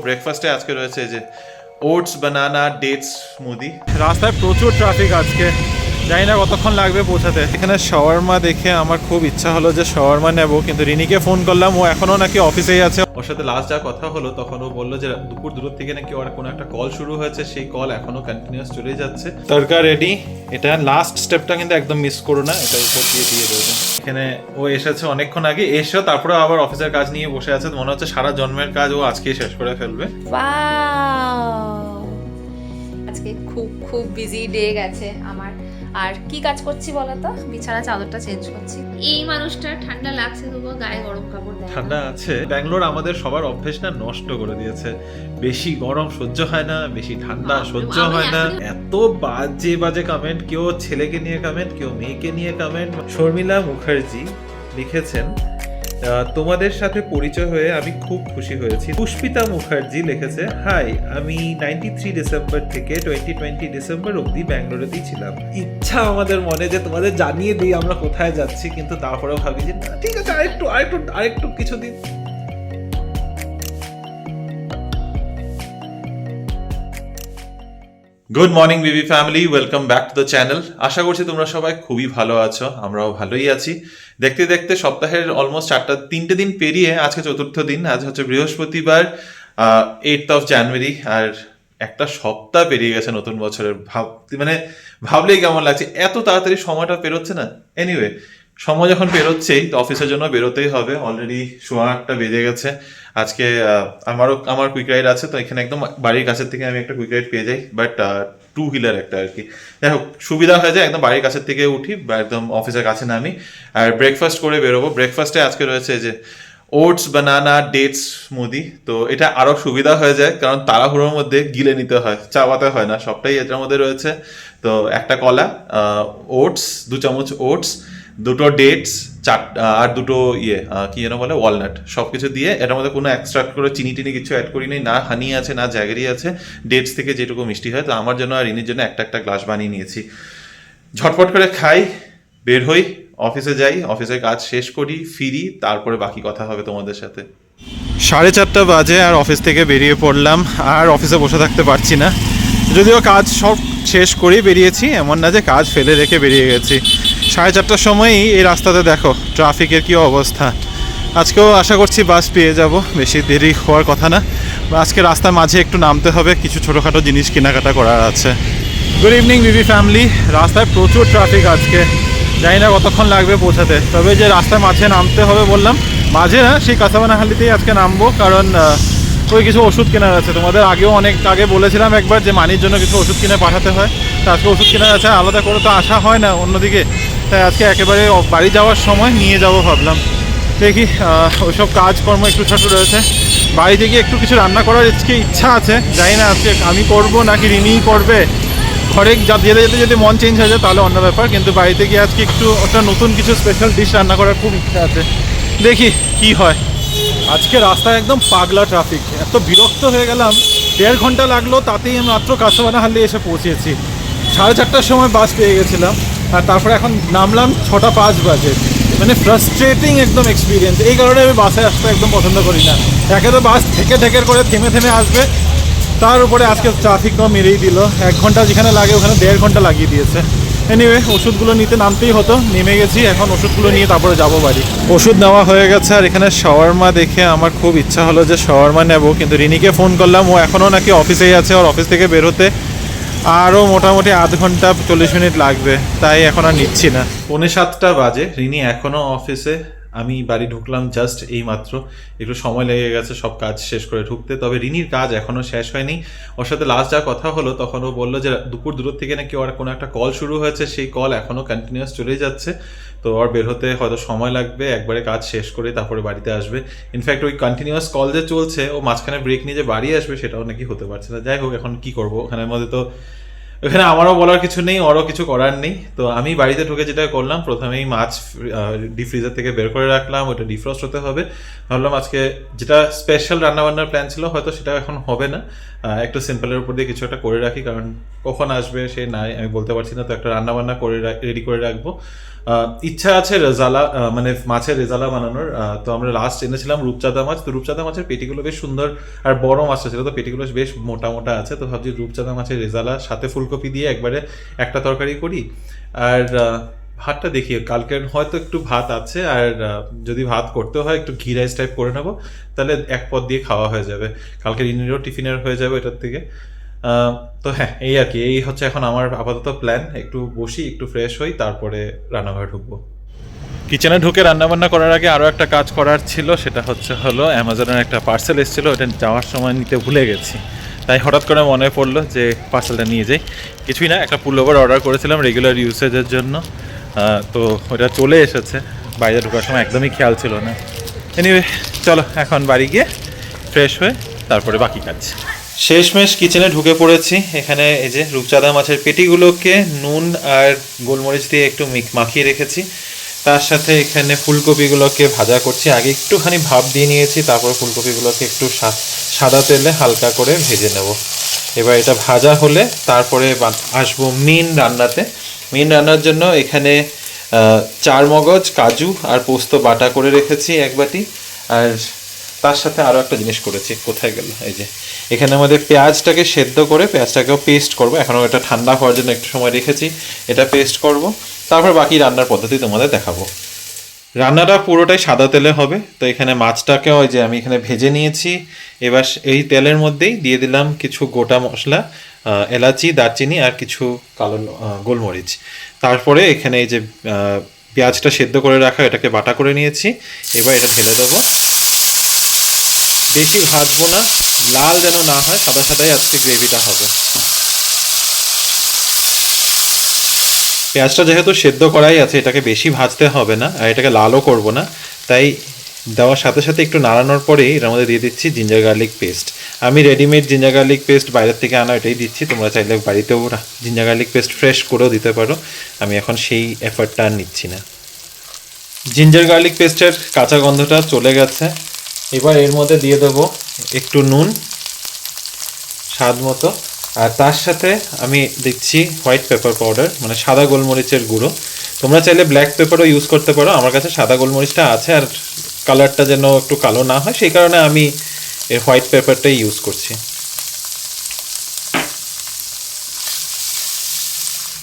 ব্রেকফাস্টে আজকে রয়েছে এই যে ওটস বানানা ডেটস স্মুদি। রাস্তায় প্রচুর ট্রাফিক আজকে, জানি না কতক্ষণ লাগবে পৌঁছাতে। এখানে শাওয়ারমা দেখে আমার খুব ইচ্ছা হলো যে শাওয়ারমা নেব, কিন্তু রিনিকে ফোন করলাম, ও এখনো নাকি অফিসেই আছে। ওর সাথে লাস্ট যা কথা হলো তখন ও বললো যে দুপুর দূর থেকে নাকি ওর কোনো একটা কল শুরু হয়েছে, সেই কল এখনো কন্টিনিউয়াস চলেই যাচ্ছে। তরকা রেডি, এটা লাস্ট স্টেপটা কিন্তু একদম মিস করো না, এটা উপর দিয়ে দিয়ে দেবেন। এখানে ও এসেছে অনেকক্ষণ আগে, এসেও তারপরে আবার অফিসের কাজ নিয়ে বসে আছে। মনে হচ্ছে সারা জন্মের কাজ ও আজকেই শেষ করে ফেলবে। আজকে খুব খুব বিজি ডে গেছে আমার। আর কি কাজ করছি বলতো? বিছানা চাদরটা চেঞ্জ করছি। এই মানুষটা ঠান্ডা লাগছে তবুও গায়ে গরম কাপড় দেয়। ঠান্ডা আছে। ব্যাঙ্গালোর আমাদের সবার অভ্যেস না নষ্ট করে দিয়েছে। বেশি গরম সহ্য হয় না, বেশি ঠান্ডা সহ্য হয় না। এত বাজে বাজে কমেন্ট, কেউ ছেলেকে নিয়ে কমেন্ট, কেউ মেয়েকে নিয়ে কমেন্ট। শর্মিলা মুখার্জি লিখেছেন, তোমাদের সাথে পরিচয় হয়ে আমি খুব খুশি হয়েছি। পুষ্পিতা মুখার্জি লিখেছে, হাই, আমি 93 ডিসেম্বর থেকে 2020 ডিসেম্বর অবধি ব্যাঙ্গালোরেতেই ছিলাম। ইচ্ছা আমাদের মনে যে তোমাদের জানিয়ে দিই আমরা কোথায় যাচ্ছি, কিন্তু তারপরেও ভাবি যে না ঠিক আছে, আরেকটু কিছুদিন। গুড মর্নিং বিবি family, welcome back to the channel. আশা করছি তোমরা সবাই খুবই ভালো আছো, আমরাও ভালোই আছি। দেখতে দেখতে সপ্তাহের অলমোস্ট 3টে দিন পেরিয়ে আজকে চতুর্থ দিন। আজ হচ্ছে বৃহস্পতিবার, 8th of January, আর একটা সপ্তাহ পেরিয়ে গেছে নতুন বছরের। ভাবলেই কেমন লাগছে, এত তাড়াতাড়ি সময়টা পেরোচ্ছে না। এনিওয়ে, সময় যখন পেরোচ্ছেই তো অফিসের জন্য বেরোতেই হবে। অলরেডি 8:15 বেজে গেছে। আজকে আমার কুইক রাইড আছে, তো এখানে একদম বাড়ির কাছের থেকে আমি একটা কুইক রাইড পেয়ে যাই, বাট টু হুইলার একটা আর কি। যাই হোক, সুবিধা হয়ে যায়, একদম বাড়ির কাছের থেকে উঠি বা একদম অফিসের কাছে নামি, আর ব্রেকফাস্ট করে বেরোবো। ব্রেকফাস্টে আজকে রয়েছে যে ওটস বানানা ডেটস স্মুদি। তো এটা আরও সুবিধা হয়ে যায়, কারণ তাড়াহুড়োর মধ্যে গিলে নিতে হয়, চাবাতে হয় না, সবটাই এটার মধ্যে রয়েছে। তো একটা কলা, ওটস 2 চামচ ওটস, 2টো ডেটস, আর 2টো কি যেন বলে ওয়ালনাট, সব কিছু দিয়ে এটার মধ্যে কোনো এক্সট্রাক্ট করে চিনি টিনি কিছু অ্যাড করি নি, না হানি আছে না জ্যাগেরি আছে, ডেটস থেকে যেটুকু মিষ্টি হয়। তো আমার জন্য আর রিনির জন্য একটা গ্লাস বানিয়ে নিয়েছি। ঝটপট করে খাই, বের হই, অফিসে যাই, অফিসের কাজ শেষ করি, ফিরি, তারপরে বাকি কথা হবে তোমাদের সাথে। 4:30 বাজে আর অফিস থেকে বেরিয়ে পড়লাম, আর অফিসে বসে থাকতে পারছি না। যদিও কাজ সব শেষ করেই বেরিয়েছি, এমন না যে কাজ ফেলে রেখে বেরিয়ে গেছি। 4:30টার সময়ই এই রাস্তাতে দেখো ট্রাফিকের কী অবস্থা। আজকেও আশা করছি বাস পেয়ে যাব, বেশি দেরি হওয়ার কথা না। আজকে রাস্তার মাঝে একটু নামতে হবে, কিছু ছোটোখাটো জিনিস কেনাকাটা করার আছে। গুড ইভিনিং বিবি ফ্যামিলি। রাস্তায় প্রচুর ট্রাফিক আজকে, জানি না কতক্ষণ লাগবে পৌঁছাতে। তবে যে রাস্তার মাঝে নামতে হবে বললাম, মাঝে না, সেই কাঁচাবানাহালিতেই আজকে নামবো, কারণ ওই কিছু ওষুধ কেনার আছে। তোমাদের আগেও অনেক আগে বলেছিলাম একবার যে মানির জন্য কিছু ওষুধ কিনে পাঠাতে হয়, তো আজকে ওষুধ কেনার আছে। আলাদা করে তো আসা হয় না অন্যদিকে, তাই আজকে একেবারে বাড়ি যাওয়ার সময় নিয়ে যাব ভাবলাম। দেখি, ওইসব কাজকর্ম একটু ছোটো রয়েছে। বাড়িতে গিয়ে একটু কিছু রান্না করার ইচ্ছা আছে, জানি না আজকে আমি করব নাকি রিনিই করবে। ঘরে যেতে যেতে যদি মন চেঞ্জ হয়ে যায় তাহলে অন্য ব্যাপার, কিন্তু বাড়িতে গিয়ে আজকে একটু একটা নতুন কিছু স্পেশাল ডিশ রান্না করার খুব ইচ্ছা আছে। দেখি কি হয়। আজকে রাস্তায় একদম পাগলা ট্রাফিক, এত বিরক্ত হয়ে গেলাম। 1.5 ঘন্টা লাগলো, তাতেই আমি মাত্র কাঁচাবানাহালি এসে পৌঁছেছি। 4:30টার সময় বাস পেয়ে গেছিলাম, আর তারপরে এখন নামলাম 6:05 বাজে। মানে ফ্রাস্ট্রেটিং একদম এক্সপিরিয়েন্স। এই কারণে আমি বাসে আসতে একদম পছন্দ করি না। একে তো বাস ঠেকের করে থেমে আসবে, তার উপরে আজকে ট্রাফিকও মেরেই দিল। 1 ঘন্টা যেখানে লাগে ওখানে 1.5 ঘন্টা লাগিয়ে দিয়েছে। এনিওয়ে, ওষুধগুলো নিতে নামতেই হতো, নেমে গেছি। এখন ওষুধগুলো নিয়ে তারপরে যাবো বাড়ি। ওষুধ নেওয়া হয়ে গেছে, আর এখানে শাওয়ারমা দেখে আমার খুব ইচ্ছা হলো যে শাওয়ারমা নেব, কিন্তু রিনিকে ফোন করলাম, ও এখনও নাকি অফিসেই আছে। ওর অফিস থেকে বেরোতে আরও মোটামুটি আধ ঘন্টা 40 মিনিট লাগবে, তাই এখন আর নিচ্ছি না। 6:45 বাজে, রিনি এখনও অফিসে, আমি বাড়ি ঢুকলাম জাস্ট এই মাত্র। একটু সময় লেগে গেছে সব কাজ শেষ করে ঢুকতে, তবে রিনির কাজ এখনও শেষ হয়নি। ওর সাথে লাস্ট যা কথা হলো তখন ও বললো যে দুপুর দূর থেকে নাকি ওর কোনো একটা কল শুরু হয়েছে, সেই কল এখনও কন্টিনিউয়াস চলেই যাচ্ছে। তো ওর বের হতে হয়তো সময় লাগবে, একবারে কাজ শেষ করে তারপরে বাড়িতে আসবে। ইনফ্যাক্ট ওই কন্টিনিউয়াস কল যে চলছে, ও মাঝখানে ব্রেক নিয়ে যে বাড়ি আসবে সেটাও নাকি হতে পারছে না। যাই হোক, এখন কি করবো, ওখানের মধ্যে তো ওখানে আমারও বলার কিছু নেই, ওরও কিছু করার নেই। তো আমি বাড়িতে ঢুকে যেটা করলাম, প্রথমেই মাছ ডিপ ফ্রিজার থেকে বের করে রাখলাম, ওটা ডিফ্রস্ট হতে হবে। ভাবলাম আজকে যেটা স্পেশাল রান্নাবান্নার প্ল্যান ছিল হয়তো সেটা এখন হবে না, একটু সিম্পলের উপর দিয়ে কিছু একটা করে রাখি, কারণ কখন আসবে সে নাই আমি বলতে পারছি না। তো একটা রান্নাবান্না করে রেডি করে রাখবো। ইচ্ছা আছে রেজালা মানে মাছের রেজালা বানানোর। তো আমরা লাস্ট এনেছিলাম রূপচাঁদা মাছ, তো রূপচাঁদা মাছের পেটিগুলো বেশ সুন্দর আর বড় মাছটা ছিল, তো পেটিগুলো বেশ মোটা মোটা আছে, তো ভাবছি রূপচাঁদা মাছের রেজালা সাথে ফুলকপি দিয়ে একবারে একটা তরকারি করি। আর ভাতটা দেখি, কালকে হয়তো একটু ভাত আছে, আর যদি ভাত করতে হয় একটু ঘি রাইস টাইপ করে নেবো, তাহলে এক পদ দিয়ে খাওয়া হয়ে যাবে, কালকে দিনেরও টিফিনের হয়ে যাবে এটার থেকে। তো হ্যাঁ, এই আর কি, এই হচ্ছে এখন আমার আপাতত প্ল্যান। একটু বসি, একটু ফ্রেশ হই, তারপরে রান্নাঘরে ঢুকবো। কিচেনে ঢুকে রান্নাবান্না করার আগে আরও একটা কাজ করার ছিল, সেটা হলো অ্যামাজনের একটা পার্সেল এসেছিলো, ওটা যাওয়ার সময় নিতে ভুলে গেছি, তাই হঠাৎ করে মনে পড়লো যে পার্সেলটা নিয়ে যাই। কিছুই না, একটা পুলওভার অর্ডার করেছিলাম রেগুলার ইউসেজের জন্য, তো ওটা চলে এসেছে, বাইরে ঢোকার সময় একদমই খেয়াল ছিল না। এনিওয়ে, চলো এখন বাড়ি গিয়ে ফ্রেশ হয়ে তারপরে বাকি কাজ। শেষমেশ কিচেনে ঢুকে পড়েছি। এখানে এই যে রূপচাঁদা মাছের পেটিগুলোকে নুন আর গোলমরিচ দিয়ে একটু মাখিয়ে রেখেছি, তার সাথে এখানে ফুলকপিগুলোকে ভাজা করছি। আগে একটুখানি ভাপ দিয়ে নিয়েছি, তারপর ফুলকপিগুলোকে একটু সাদা তেলে হালকা করে ভেজে নেব। এবার এটা ভাজা হলে তারপরে আসবো মেন রান্নাতে। মেন রান্নার জন্য এখানে চার মগজ, কাজু আর পোস্ত বাটা করে রেখেছি এক বাটি, আর তার সাথে আরও একটা জিনিস করেছি, কোথায় গেল, এই যে এখানে আমাদের পেঁয়াজটাকে সেদ্ধ করে পেঁয়াজটাকেও পেস্ট করব। এখনও এটা ঠান্ডা হওয়ার জন্য একটু সময় রেখেছি, এটা পেস্ট করব, তারপর বাকি রান্নার পদ্ধতি তোমাদের দেখাবো। রান্নাটা পুরোটাই সাদা তেলে হবে, তো এখানে মাছটাকেও ওই যে আমি এখানে ভেজে নিয়েছি। এবার এই তেলের মধ্যেই দিয়ে দিলাম কিছু গোটা মশলা, এলাচি, দারচিনি আর কিছু কালো গোলমরিচ। তারপরে এখানে এই যে পেঁয়াজটা সেদ্ধ করে রাখা, এটাকে বাটা করে নিয়েছি। এবার এটা ঢেলে দেবো। বেশি ভাজবো না, লাল যেন না হয়, সাদা সাদাই আজকে গ্রেভিটা হবে। পেঁয়াজটা যেহেতু সেদ্ধ করাই আছে, এটাকে বেশি ভাজতে হবে না, আর এটাকে লালও করব না, তাই দেওয়ার সাথে সাথে একটু নাড়ানোর পরেই এর মধ্যে দিয়ে দিচ্ছি জিঞ্জার গার্লিক পেস্ট। আমি রেডিমেড জিঞ্জার গার্লিক পেস্ট বাইরের থেকে আনা, এটাই দিচ্ছি। তোমরা চাইলে বাড়িতেও জিঞ্জার গার্লিক পেস্ট ফ্রেশ করেও দিতে পারো, আমি এখন সেই এফার্টটা আর নিচ্ছি না। জিঞ্জার গার্লিক পেস্টের কাঁচা গন্ধটা চলে গেছে। এবার এর মধ্যে দিয়ে দেবো একটু নুন স্বাদ মতো, আর তার সাথে আমি দিচ্ছি হোয়াইট পেপার পাউডার, মানে সাদা গোলমরিচের গুঁড়ো। তোমরা চাইলে ব্ল্যাক পেপারও ইউজ করতে পারো, আমার কাছে সাদা গোলমরিচটা আছে, আর কালারটা যেন একটু কালো না হয় সেই কারণে আমি এই হোয়াইট পেপারটাই ইউজ করছি।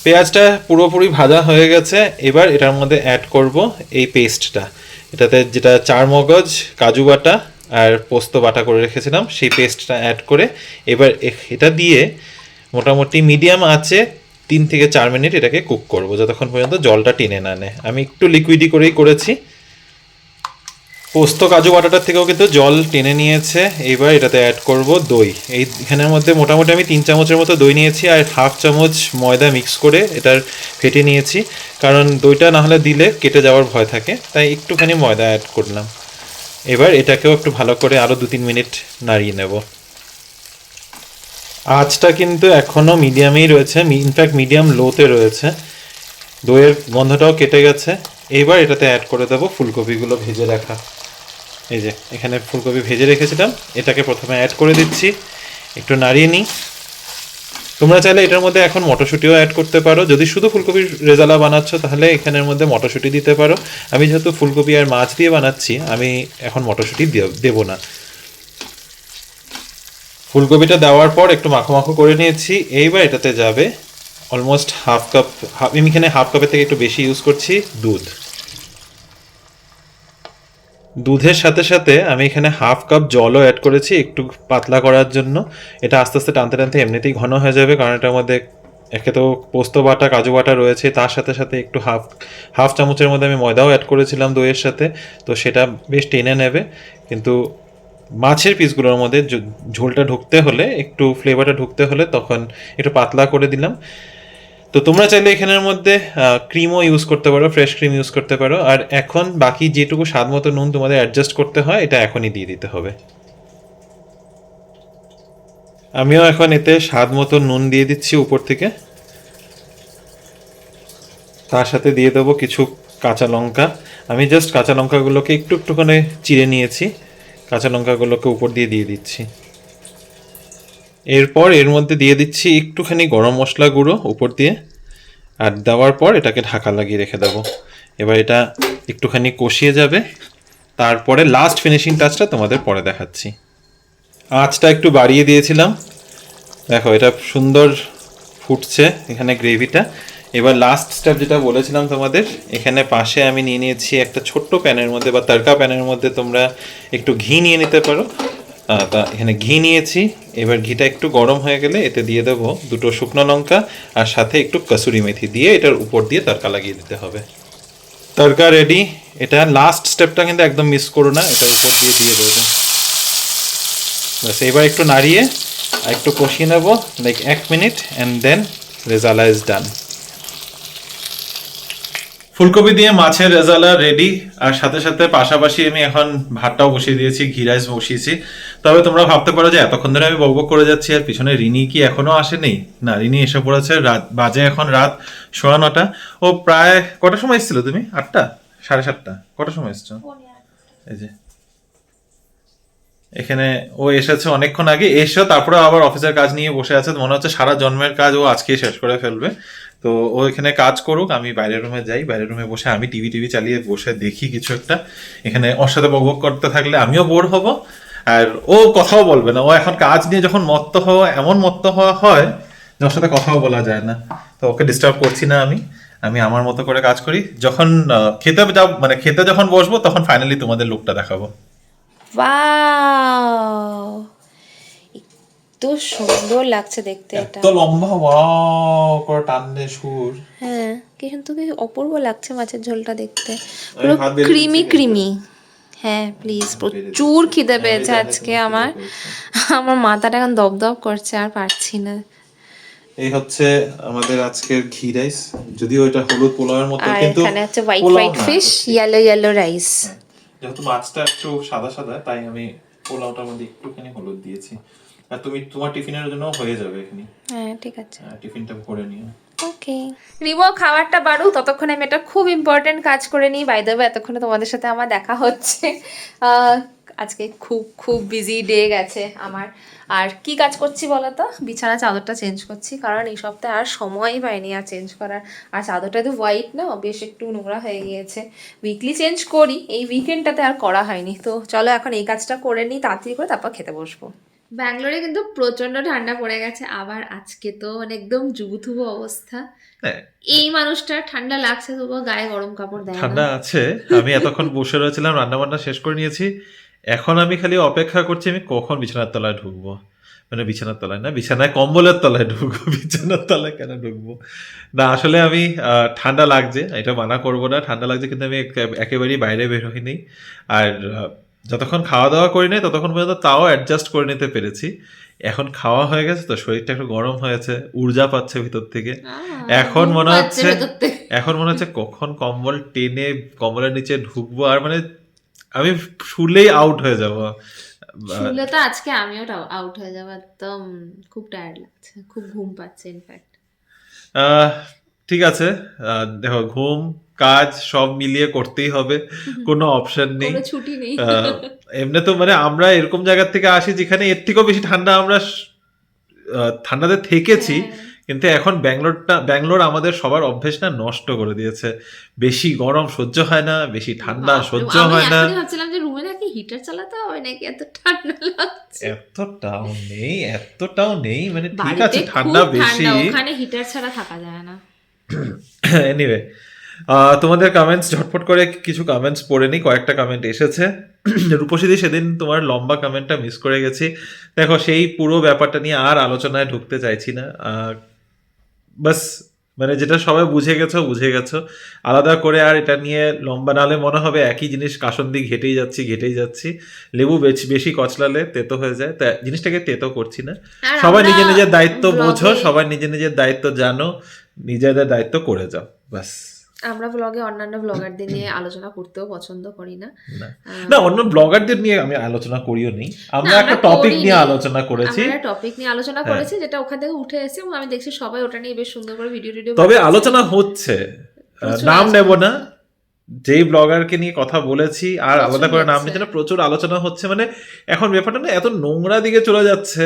পেঁয়াজটা পুরোপুরি ভাজা হয়ে গেছে, এবার এটার মধ্যে অ্যাড করব এই পেস্টটা। এটাতে যেটা চার মগজ, কাজু বাটা আর পোস্ত বাটা করে রেখেছিলাম, সেই পেস্টটা অ্যাড করে এবার এটা দিয়ে মোটামুটি মিডিয়াম আঁচে 3 থেকে 4 মিনিট এটাকে কুক করব, যতক্ষণ পর্যন্ত জলটা টেনে না নেয়। আমি একটু লিকুইডি করেই করেছি। পোস্ত কাজু বাটাটার থেকেও কিন্তু জল টেনে নিয়েছে। এবার এটাতে অ্যাড করব দই। এখানের মধ্যে মোটামুটি আমি 3 চামচের মতো দই নিয়েছি, আর হাফ চামচ ময়দা মিক্স করে এটার ফেটে নিয়েছি, কারণ দইটা না হলে দিলে কেটে যাওয়ার ভয় থাকে, তাই একটুখানি ময়দা অ্যাড করলাম। এবার এটাকেও একটু ভালো করে আরও 2-3 মিনিট নাড়িয়ে নেব। আঁচটা কিন্তু এখনও মিডিয়ামেই রয়েছে, ইনফ্যাক্ট মিডিয়াম লোতে রয়েছে। দইয়ের গন্ধটাও কেটে গেছে। এবার এটাতে অ্যাড করে দেবো ফুলকপিগুলো ভেজে রাখা। এই যে এখানে ফুলকপি ভেজে রেখেছিলাম, এটাকে প্রথমে অ্যাড করে দিচ্ছি, একটু নাড়িয়ে নিই। তোমরা চাইলে এটার মধ্যে এখন মটরশুঁটিও অ্যাড করতে পারো, যদি শুধু ফুলকপির রেজালা বানাচ্ছ তাহলে এখানের মধ্যে মটরশুঁটি দিতে পারো। আমি যেহেতু ফুলকপি আর মাছ দিয়ে বানাচ্ছি, আমি এখন মটরশুঁটি দেবো না। ফুলকপিটা দেওয়ার পর একটু মাখো মাখো করে নিয়েছি। এইবার এটাতে যাবে অলমোস্ট হাফ কাপ, আমি এখানে হাফ কাপের থেকে একটু বেশি ইউজ করছি দুধ। দুধের সাথে সাথে আমি এখানে হাফ কাপ জলও অ্যাড করেছি একটু পাতলা করার জন্য। এটা আস্তে আস্তে টানতে টানতে এমনিতেই ঘন হয়ে যাবে, কারণ এটার মধ্যে একে তো পোস্ত বাটা, কাজু বাটা রয়েছে, তার সাথে সাথে একটু হাফ চামচের মধ্যে আমি ময়দাও অ্যাড করেছিলাম দইয়ের সাথে, তো সেটা বেশ টেনে নেবে। কিন্তু মাছের পিসগুলোর মধ্যে ঝোলটা ঢুকতে হলে, একটু ফ্লেভারটা ঢুকতে হলে তখন একটু পাতলা করে দিলাম। তো তোমরা চাইলে এখানের মধ্যে ক্রিমও ইউজ করতে পারো, ফ্রেশ ক্রিম ইউজ করতে পারো। আর এখন বাকি যেটুকু স্বাদ মতো নুন তোমাদের অ্যাডজাস্ট করতে হয়, এটা এখনই দিয়ে দিতে হবে। আমিও এখন এতে স্বাদ মতো নুন দিয়ে দিচ্ছি উপর থেকে, তার সাথে দিয়ে দেবো কিছু কাঁচা লঙ্কা। আমি জাস্ট কাঁচা লঙ্কাগুলোকে একটুখানি চিড়ে নিয়েছি, কাঁচা লঙ্কাগুলোকে উপর দিয়ে দিচ্ছি। এরপর এর মধ্যে দিয়ে দিচ্ছি একটুখানি গরম মশলা গুঁড়ো উপর দিয়ে, আর দেওয়ার পর এটাকে ঢাকা লাগিয়ে রেখে দেবো। এবার এটা একটুখানি কষিয়ে যাবে, তারপরে লাস্ট ফিনিশিং টাচটা তোমাদের পরে দেখাচ্ছি। আঁচটা একটু বাড়িয়ে দিয়েছিলাম, দেখো এটা সুন্দর ফুটছে এখানে গ্রেভিটা। এবার লাস্ট স্টেপ যেটা বলেছিলাম তোমাদের, এখানে পাশে আমি নিয়ে নিয়েছি একটা ছোট্ট প্যানের মধ্যে বা তড়কা প্যানের মধ্যে তোমরা একটু ঘি নিয়ে নিতে পারো। তা এখানে ঘি নিয়েছি। এবার ঘিটা একটু গরম হয়ে গেলে এতে দিয়ে দেবো 2টো শুকনো লঙ্কা আর সাথে একটু কসুরি মেথি দিয়ে এটার উপর দিয়ে তড়কা লাগিয়ে দিতে হবে। তড়কা রেডি। এটা লাস্ট স্টেপটা কিন্তু একদম মিস করো না, এটার উপর দিয়ে দেবে। বাস এবার একটু নাড়িয়ে আর একটু কষিয়ে নেবো like 1 minute and then rezala is done. ফুলকপি দিয়ে মাছের রেজালা রেডি। আর সাথে সাথে পাশাপাশি আমি এখন ভাতটাও বসিয়ে দিয়েছি, ঘি রাইস বসিয়েছি। তবে তোমরা ভাবতে পারো যে এতক্ষণ ধরে আমি বকবক করে যাচ্ছি আর পিছনে রিনি কি এখনো আসেনি? না, রিনি এসে পড়েছে। বাজে এখন রাত 9:15। ও প্রায় কটার সময় এসেছিল তুমি? 8টা 7:30? কটার সময় এসছো? এই যে এখানে ও এসেছে অনেকক্ষণ আগে, এসে তারপরে আবার অফিসের কাজ নিয়ে বসে আছে। মনে হচ্ছে সারা জন্মের কাজ ও আজকেই শেষ করে ফেলবে। তো ও এখানে কাজ করুক, আমি বাইরের রুমে যাই। বাইরের রুমে বসে আমি টিভি চালিয়ে বসে দেখি কিছু একটা। এখানে ওর সাথে বকবক করতে থাকলে আমিও বোর হব, আর ও কথাও বলবে না। ও এখন কাজ নিয়ে যখন এমন মত্ত হওয়া হয় যে ওর সাথে কথাও বলা যায় না। তো ওকে ডিস্টার্ব করছি না, আমি আমার মতো করে কাজ করি। যখন খেতে যখন বসবো তখন ফাইনালি তোমাদের লুকটা দেখাবো। ওয়াও, তো সুন্দর লাগছে দেখতে এটা। এত লম্বা ওয়াও করে টানলে সুর। হ্যাঁ, কিন্তু কি অপূর্ব লাগছে মাছের ঝোলটা দেখতে, আমি পুরো হাত বেরিয়ে ক্রিমি দিচ্ছি। ক্রিমি। হ্যাঁ প্লিজ, প্রচুর খিদে পেয়েছে আজকে আমার। আমার মাথাটা এখন দপদপ করছে, আর পারছি না। এই হচ্ছে আমাদের আজকের ঘি রাইস, যদিও এটা হলুদ পোলাওয়ের মতো, আর কিন্তু এখানে হচ্ছে হোয়াইট পোলাও হোয়াইট না, ফিশ, হচ্ছে। Yellow rice. যেহেতু মাছটা একটু সাদা সাদা, তাই আমি পোলাওটার মধ্যে একটুখানি হলুদ দিয়েছি। আর তুমি তোমার টিফিনের জন্য হয়ে যাবে এখানে। হ্যাঁ ঠিক আছে, টিফিনটা ভরে নিও। ওকে। রিমো খাবারটা বাড়ুক, ততক্ষণে আমি একটা খুব ইম্পর্টেন্ট কাজ করে নিই। বাই দ্য ওয়ে, এতক্ষণে তোমাদের সাথে আমার দেখা হচ্ছে। আজকে খুব খুব বিজি ডে গেছে আমার। আর কি কাজ করছি বলো তো? বিছানা চাদরটা চেঞ্জ করছি, কারণ এই সপ্তাহে আর সময়ই পাইনি আর চেঞ্জ করার। আর চাদরটা তো হোয়াইট না, বেশ একটু নোংরা হয়ে গিয়েছে। উইকলি চেঞ্জ করি, এই উইকেন্ডটাতে আর করা হয়নি। তো চলো এখন এই কাজটা করে নিই তাড়াতাড়ি করে, তারপর খেতে বসবো। ব্যাঙ্গালোরে কিন্তু প্রচন্ড ঠান্ডা পড়ে গেছে আবার আজকে, তো মানে একদম জুবুথুবু অবস্থা। এই মানুষটা ঠান্ডা লাগছে তবুও গায়ে গরম কাপড় দেয় না। ঠান্ডা আছে। আমি এতক্ষণ বসে রয়েছিলাম, রান্না বান্না শেষ করে নিয়েছি। এখন আমি খালি অপেক্ষা করছি আমি কখন বিছানার তলায় ঢুকবো। মানে বিছানার তলায় না, বিছানায় কম্বলের তলায় ঢুকবো। বিছানার তলায় কেন ঢুকবো? না আসলে আমি ঠান্ডা লাগছে, এটা মানা করবো না, ঠান্ডা লাগছে, কিন্তু আমি একেবারেই বাইরে বের হইনি। আর যতক্ষণ খাওয়া দাওয়া করি নাই ততক্ষণ পর্যন্ত তাও অ্যাডজাস্ট করে নিতে পেরেছি। এখন খাওয়া হয়ে গেছে তো শরীরটা একটু গরম হয়েছে, ঊর্জা পাচ্ছে ভিতর থেকে। এখন মনে হচ্ছে কখন কম্বল টেনে কম্বলের নিচে ঢুকবো, আর মানে আমি শুলেই আউট হয়ে যাবো। শুলে তো আজকে আমিও আউট হয়ে যাবো, একদম খুব টায়ার্ড লাগছে, খুব ঘুম পাচ্ছে ইনফ্যাক্ট। ঠিক আছে, দেখো ঘুম কাজ সব মিলিয়ে করতেই হবে, কোনো অপশন নেই, কোনো ছুটি নেই। এমনি তো মানে আমরা এরকম জায়গা থেকে আসি যেখানে এর থেকেও বেশি ঠান্ডা আমরা ঠান্ডাতে থেকেছি, কিন্তু এখন ব্যাঙ্গালোর আমাদের সবার অভ্যেসটা নষ্ট করে দিয়েছে। বেশি গরম সহ্য হয় না, বেশি ঠান্ডা সহ্য হয় না। আমি ভাবছিলাম যে রুমে নাকি হিটার চালাতে হবে নাকি, এত ঠান্ডা লাগছে। এতটাও নেই মানে ঠিক আছে, ঠান্ডা বেশি, ওখানে হিটার ছাড়া থাকা যায় না। এনিওয়ে, তোমাদের কমেন্টস ঝটপট করে কিছু কমেন্টস পড়ে নি, কয়েকটা কমেন্ট এসেছে। রূপসীদি, সেদিন তোমার লম্বা কমেন্টটা মিস করে গেছি। দেখো সেই পুরো ব্যাপারটা নিয়ে আর আলোচনায় ঢুকতে চাইছি না। বাস মানে যেটা সবাই বুঝে গেছো, আলাদা করে আর এটা নিয়ে লম্বা নালে মনে হবে একই জিনিস কাসন্দি ঘেটেই যাচ্ছি। লেবু বেশি কচলালে তেতো হয়ে যায়, তা জিনিসটাকে তেতো করছি না। সবাই নিজের দায়িত্ব বোঝো, সবাই নিজের দায়িত্ব জানো, নিজেদের দায়িত্ব করে যাও, বাস। আমরা ব্লগে অন্যান্য ব্লগারদের নিয়ে আলোচনা করতেও পছন্দ করি না। না, অন্য ব্লগারদের নিয়ে আমি আলোচনা করিও নি, আমরা একটা টপিক নিয়ে আলোচনা করেছি। যেটা ওখান থেকে উঠে এসেছে, এবং আমি দেখছি সবাই ওটা নিয়ে বেশ সুন্দর করে ভিডিও তবে আলোচনা হচ্ছে, নাম নেব না, যেই ব্লগারকে নিয়ে কথা বলেছি আর প্রচুর আলাদা করে নাম হচ্ছে। নিচ্ছে না, প্রচুর আলোচনা হচ্ছে, মানে এখন ব্যাপারটা না এত নোংরা দিকে চলে যাচ্ছে,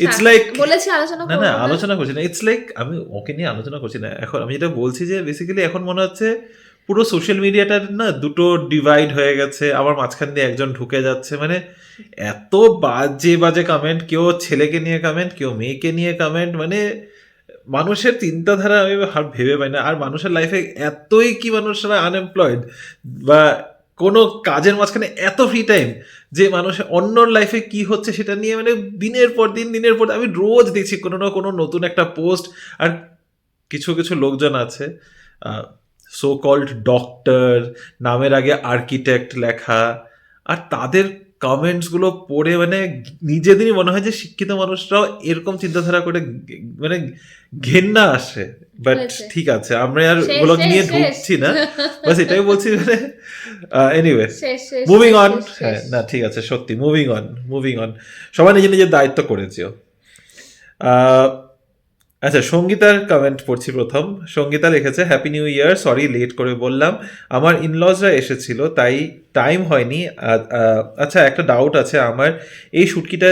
ইটস হ্যাঁ, লাইক বলেছি আলোচনা না করবো না না। আলোচনা করছি না, ইটস লাইক আমি ওকে নিয়ে আলোচনা করছি না, এখন আমি যেটা বলছি যে বেসিক্যালি এখন মনে হচ্ছে পুরো সোশ্যাল মিডিয়াটার না দুটো ডিভাইড হয়ে গেছে, আবার মাঝখান দিয়ে একজন ঢুকে যাচ্ছে, মানে এত বাজে বাজে কমেন্ট, কেউ ছেলেকে নিয়ে কমেন্ট, কেউ মেয়েকে নিয়ে কমেন্ট, মানে মানুষের চিন্তাধারা আমি ভেবে পাই না। আর মানুষের লাইফে এতই কি মানুষরা আনএমপ্লয়েড বা কোনো কাজের মাঝখানে এত ফ্রি টাইম যে মানুষের অন্যর লাইফে কি হচ্ছে সেটা নিয়ে মানে দিনের পর আমি রোজ দেখছি কোনো না কোনো নতুন একটা পোস্ট। আর কিছু কিছু লোকজন আছে সো কল্ড ডক্টর, নামের আগে আর্কিটেক্ট লেখা, আর তাদের কমেন্টসগুলো পড়ে মানে নিজেদেরই মনে হয় যে শিক্ষিত মানুষরাও এরকম চিন্তাধারা করে মানে ঘেন্না আসে। বাট হয়েছে। ঠিক আছে, আমরা আর শেষ, ওগুলো নিয়ে শেষ, ঢুকছি না, বাস এটাই বলছি মানে এনিওয়ে শেষ, শেষ, মুভিং শেষ, অন। শেষ, শেষ। হ্যাঁ না ঠিক আছে, সত্যি মুভিং অন, সবাই নিজের নিজের দায়িত্ব করেছিও। আচ্ছা, সঙ্গীতার কমেন্ট পড়ছি প্রথম। সঙ্গীতা লিখেছে, happy new year, sorry late করে বললাম, আমার ইনলজরা এসেছিল তাই টাইম হয়নি। আচ্ছা একটা ডাউট আছে আমার, এই শুটকিটা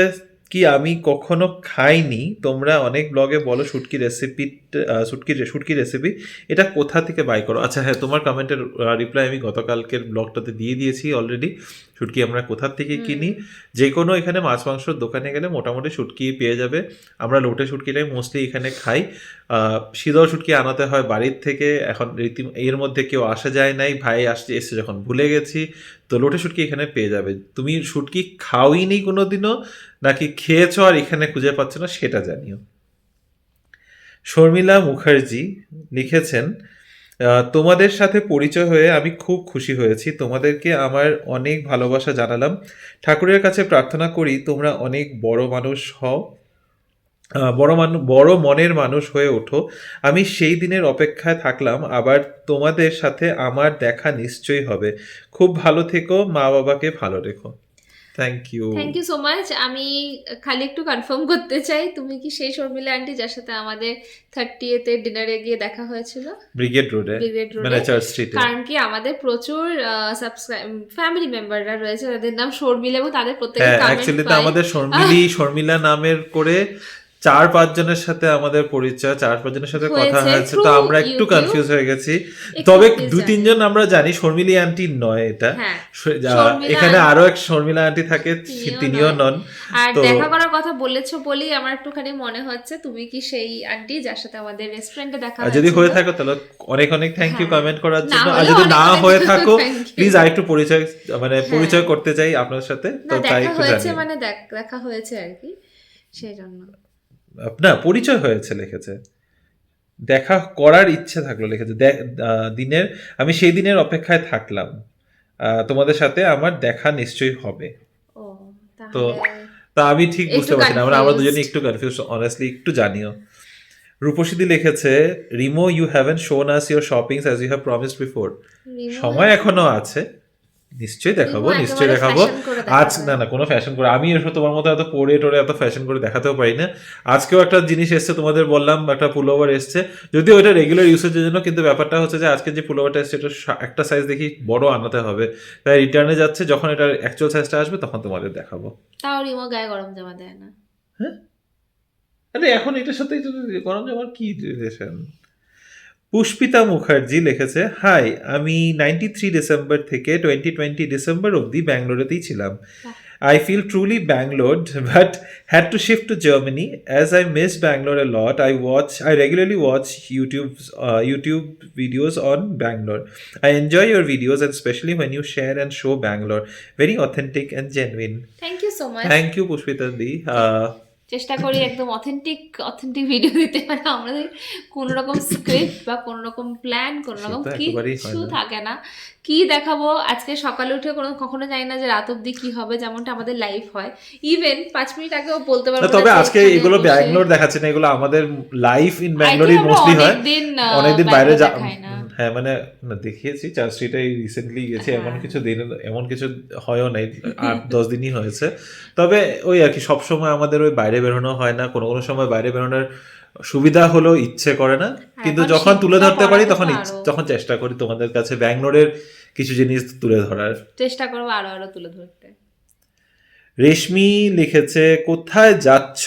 কি আমি কখনো খাইনি, তোমরা অনেক ব্লগে বলো শুটকি রেসিপি, শুটকি রেসিপি, এটা কোথা থেকে বাই করো? আচ্ছা হ্যাঁ, তোমার কমেন্টের রিপ্লাই আমি গতকালকের ব্লগটাতে দিয়ে দিয়েছি অলরেডি। শুটকি আমরা কোথা থেকে কিনি, যে কোনো এখানে মাছ মাংসর দোকানে গেলে মোটামুটি শুটকি পেয়ে যাবে। আমরা লোটে শুটকিটাই মোস্টলি এখানে খাই। শীতল শুটকি আনাতে হয় বাড়ির থেকে, এখন এর মধ্যে কেউ আসা যায় নাই, ভাই এসে যখন ভুলে গেছি, তো লোটে শুটকি এখানে পেয়ে যাবে। তুমি শুটকি খাওইনি কোনো দিনও নাকি খেয়েছো আর এখানে খুঁজে পাচ্ছ না সেটা জানিও। শর্মিলা মুখার্জি লিখেছেন, তোমাদের সাথে পরিচয় হয়ে আমি খুব খুশি হয়েছি, তোমাদেরকে আমার অনেক ভালোবাসা জানালাম, ঠাকুরের কাছে প্রার্থনা করি তোমরা অনেক বড় মানুষ হও, বড় মনের মানুষ হয়ে ওঠো। আমি সেই দিনের অপেক্ষায় থাকলাম, আবার তোমাদের সাথে আমার দেখা নিশ্চয়ই হবে। খুব ভালো থেকো, মা বাবাকে ভালো রেখো। Thank you. Thank you so much. আমি খালি একটু কনফার্ম করতে চাই, তুমি কি সেই শর্মিলা আন্টি যার সাথে আমাদের 30th ডিনারে গিয়ে দেখা হয়েছিল ব্রিগেড রোডে, ব্রিগেড রোডে? মানে চার্চ স্ট্রিটে। কারণ কি আমাদের প্রচুর ফ্যামিলি মেম্বাররা রয়েছে, তাদের নাম শর্মিলা এবং তাদের প্রত্যেকের হ্যাঁ কমেন্ট অ্যাকচুয়ালি তো পাই। আমাদের শর্মিলা নামের করে 4-5 জনের সাথে আমাদের পরিচয়, 4-5 জনের সাথে কথা হয়েছে হয়েছে, তো through আমরা একটু YouTube। কনফিউজ হয়ে গেছি। একটু তবে confused 2-3 জন আমরা জানি শর্মিলি আন্টি নয় এটা। হ্যাঁ, শর্মিলা, এখানে আরো এক শর্মিলা আন্টি থাকে, তিনিও নন। আর তো দেখা করার কথা বলেছো বলেই আমার একটুখানি মনে হচ্ছে তুমি কি সেই আন্টি যার সাথে আমাদের রেস্টুরেন্টে দেখা আর যদি হয়েছিল? হয়ে থাকো তাহলে অনেক অনেক থ্যাংক ইউ হ্যাঁ। কমেন্ট করার না জন্য, আর হলেও যদি অনেক না অনেক হয়ে থাকো thank you। প্লিজ আরেকটু পরিচয় মানে হ্যাঁ। পরিচয় করতে চাই আপনার সাথে, তো না তাই দেখা একটু হয়েছে জানি। মানে দেখা হয়েছে আর কি, সেই জন্য। না পরিচয় হয়েছে লিখেছে, দেখা করার ইচ্ছে থাকলো লিখেছে, দিনের আমি সেই দিনের অপেক্ষায় থাকলাম, তোমাদের সাথে আমার দেখা নিশ্চয়ই হবে। ও তো তাহলে তা আমি ঠিক বুঝতে একটু পারছি না, আমরা confused। দুজনে একটু কনফিউজ, অনেস্টলি একটু জানিও। রূপসীদি লিখেছে, Rimo you haven't shown us your shoppings as you have promised before. Rimo সময় এখনো আছে, নিশ্চয়ই দেখাবো, রিমো নিশ্চয়ই একেবারে দেখাবো। fashion করে আজ দেখাবে। না না কোনো ফ্যাশন করে, আমি এসব তোমার মতো এত পরে টোরে এত ফ্যাশন করে দেখাতেও পারি না। আজকেও একটা জিনিস এসছে, তোমাদের বললাম একটা পুলোভার এসছে, যদিও ওইটা রেগুলার ইউসেজের জন্য, কিন্তু ব্যাপারটা হচ্ছে যে আজকে যে পুলোভারটা এসছে এটা একটা সাইজ দেখি বড় আনাতে হবে, তাই রিটার্নে যাচ্ছে, যখন এটার অ্যাকচুয়াল সাইজটা আসবে তখন তোমাদের দেখাবো। তাও রিমো গায়ে গরম জামা দেয় না। আরে এখন এটার সাথে গরম জামার কি রিলেশন? পুষ্পিতা মুখার্জি লিখেছে, হাই, আমি 93 ডিসেম্বর থেকে 2020 ডিসেম্বর অবধি ব্যাঙ্গালোরেতেই ছিলাম। I feel truly Bangalored, but had to shift to Germany. As I miss Bangalore a lot, I regularly watch YouTube videos on Bangalore. I enjoy your videos, and especially when you share and show Bangalore. Very authentic and genuine. Thank you so much. Thank you, Pushpita Di. চেষ্টা করি একদম authentic video দিতে, মানে আমাদের কোনো রকম script বা কোনো রকম প্ল্যান, কোনো রকম সেটা একেবারেই হয় কিছু না। থাকে না। কি দেখাবো আজকে সকালে উঠে কখনো জানি না যে রাত অবধি কি হবে, যেমনটা আমাদের লাইফ হয়। ইভেন 5 মিনিট আগেও বলতে পারবো না, না তবে যে আজকে এখানে এগুলো বসে- ব্যাঙ্গালোর দেখাচ্ছে না, এগুলো আমাদের লাইফ ইন I ব্যাঙ্গালোরই think আমরা মোস্টলি হয়। অনেকদিন বাইরে দেখাই না। হ্যাঁ মানে না দেখিয়েছি, চার্চ স্ট্রিটে রিসেন্টলি গেছি, হ্যাঁ। এমন কিছু হয়ও নাই, 8-10 দিনই হয়েছে। তবে ওই আর কি, সবসময় আমাদের ওই বাইরে বেরোনো হয় না, কোনো কোনো সময় বাইরে বেরোনোর সুবিধা হলো ইচ্ছে করে না, কিন্তু এখন যখন তুলে শিক্ষা ধরতে পারি বাড়াতে তখন তো আরো। তখন চেষ্টা করি তোমাদের কাছে ব্যাঙ্গালোরের কিছু জিনিস তুলে ধরার। চেষ্টা করবো আরো আরো তুলে ধরতে। রেশমি লিখেছে কোথায় যাচ্ছ?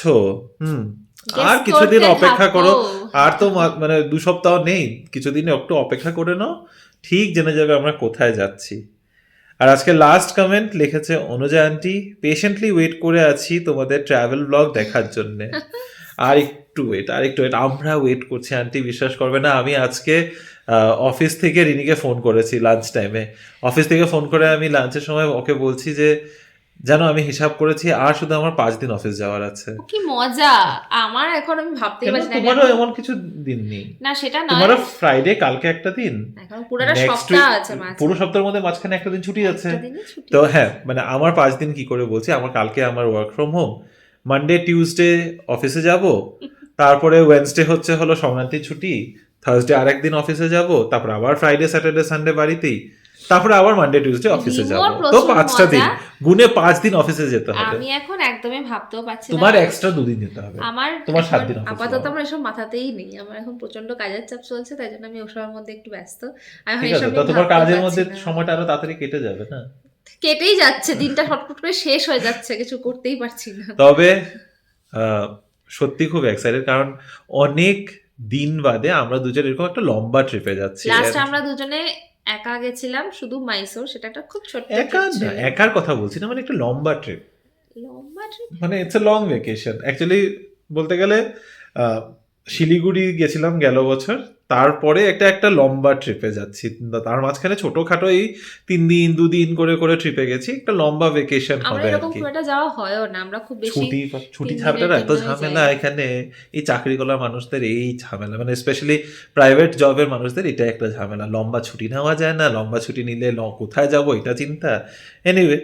Guess আর কিছুদিন করতে অপেক্ষা থাকো। করো, আর তো মানে 2 সপ্তাহ নেই, কিছুদিন একটু অপেক্ষা করে নাও, ঠিক জেনে যাবে আমরা কোথায় যাচ্ছি। আর আজকে লাস্ট কমেন্ট লিখেছে অনুজা আন্টি, পেশেন্টলি ওয়েট করে আছি তোমাদের ট্রাভেল ব্লগ দেখার জন্য। আর একটু ওয়েট, আমরা ওয়েট করছি আন্টি, বিশ্বাস করবে না। আমি আজকে অফিস থেকে রিনিকে ফোন করেছি লাঞ্চ টাইমে, অফিস থেকে ফোন করে আমি লাঞ্চের সময় ওকে বলছি যে জানো আমি হিসাব করেছি আর শুধু আমার 5 দিন অফিস যাওয়ার আছে। কি মজা! আমার এখন আমি ভাবতেই কেন, পারছি না। তোমারও এমন কিছু দিন নেই? না সেটা নয়, তোমারও ফ্রাইডে কালকে একটা দিন, এখন পুরোটা Next সপ্তাহ week- আছে মাঝে। পুরো সপ্তাহের মধ্যে মাঝখানে একটা দিন ছুটি আছে। একটা দিনই ছুটি। তো হ্যাঁ, মানে আমার 5 দিন কি করে বলছি, আমার কালকে আমার work from home, Monday Tuesday অফিসে যাব, তারপরে ওয়েডনেসডে হলো সংক্রান্তির ছুটি, থার্সডে আরেকদিন অফিসে যাব, তারপর আবার ফ্রাইডে স্যাটারডে সানডে বাড়িতেই, তারপরে আবার মানডে টিউসডে অফিসে যাব। রিমোর তো প্রচুর 5টা দিন, মজা। গুনে 5 দিন অফিসে যেতে হবে। আমি এখন একদমই ভাবতেও পারছি না। তোমার এক্সট্রা 2 দিন যেতে হবে। আমার তোমার 7 এখন দিন অফিস আপাতত যাওয়া। আমার এসব মাথাতেই নেই। আমার এখন প্রচন্ড কাজের চাপ চলছে, তাই জন্য আমি ওসবের মধ্যে একটু ব্যস্ত। আমি এখন ঠিক আছে, এসব তো নিয়ে তোমার ভাবতেও কাজের পারছি মধ্যে না। সময়টা আরো তাড়াতাড়ি কেটে যাবে না? কেটেই যাচ্ছে, দিনটা ফটফট করে শেষ হয়ে যাচ্ছে, কিছু করতেই পারছি না। তবে সত্যি খুব এক্সাইটেড, কারণ অনেক দিন বাদে আমরা দুজন এরকম একটা লম্বা ট্রিপে যাচ্ছি। লাস্ট আমরা দুজনে একা গেছিলাম শুধু মাইসোর, সেটা একটা খুব ছোট্ট একা trip না, ছিল। একার কথা বলছি না, মানে একটা লম্বা ট্রিপ, লম্বা trip? মানে it's a long vacation actually. বলতে গেলে শিলিগুড়ি গেছিলাম গেল বছর, তারপরে একটা লম্বা ট্রিপে যাচ্ছি, তার মাঝখানে ছোটখাটো এই 3 দিন 2 দিন করে করে ট্রিপে গেছি, একটা লম্বা ভ্যাকেশন আমরা হবে আর এরকম কি। খুব একটা যাওয়া হয়ও না, আমরা খুব বেশি ছুটি 3 ঝামেলা, দিনের এত জন্যই ঝামেলা যাই। এখানে, এই চাকরি করা মানুষদের এই ঝামেলা, মানে স্পেশালি প্রাইভেট জবের মানুষদের এটা একটা ঝামেলা, লম্বা ছুটি নেওয়া যায় না, লম্বা ছুটি নিলে কোথায় যাব এটা চিন্তা। এনিওয়ে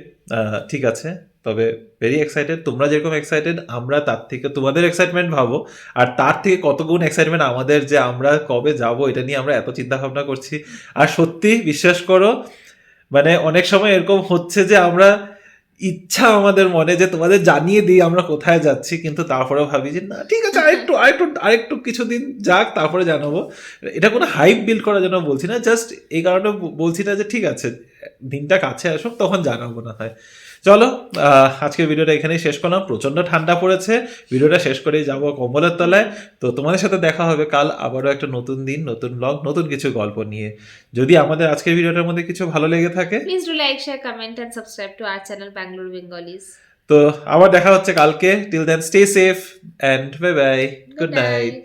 ঠিক আছে, তবে ভেরি এক্সাইটেড, তোমরা যেরকম এক্সাইটেড আমরা তার থেকে তোমাদের এক্সাইটমেন্ট ভাবো, আর তার থেকে কত গুণ এক্সাইটমেন্ট আমাদের, যে আমরা কবে যাব এটা নিয়ে আমরা এত চিন্তা ভাবনা করছি। আর সত্যি বিশ্বাস করো, মানে অনেক সময় এরকম হচ্ছে যে আমরা ইচ্ছা আমাদের মনে যে তোমাদের জানিয়ে দিই আমরা কোথায় যাচ্ছি, কিন্তু তারপরেও ভাবি যে না ঠিক আছে আরেকটু কিছুদিন যাক তারপরে জানাবো। এটা কোনো হাইপ বিল্ড করার জন্য বলছি না, জাস্ট এই কারণে বলছি না যে ঠিক আছে দিনটা কাছে আসুক তখন জানাবো না হয়। চলো আজকের ভিডিওটা এখানেই শেষ করলাম, প্রচন্ড ঠান্ডা পড়েছে, ভিডিওটা শেষ করেই যাবো কম্বলের তলায়। তো তোমাদের সাথে দেখা হবে কাল আবারও একটা নতুন দিন, নতুন ব্লগ, নতুন কিছু গল্প নিয়ে। যদি আমাদের আজকের ভিডিওটার মধ্যে কিছু ভালো লেগে থাকে, Please do like, share, comment and subscribe to our channel Bangalore Bengalis. তো আবার দেখা হচ্ছে কালকে। Till then stay safe and bye bye, good Good night. Night.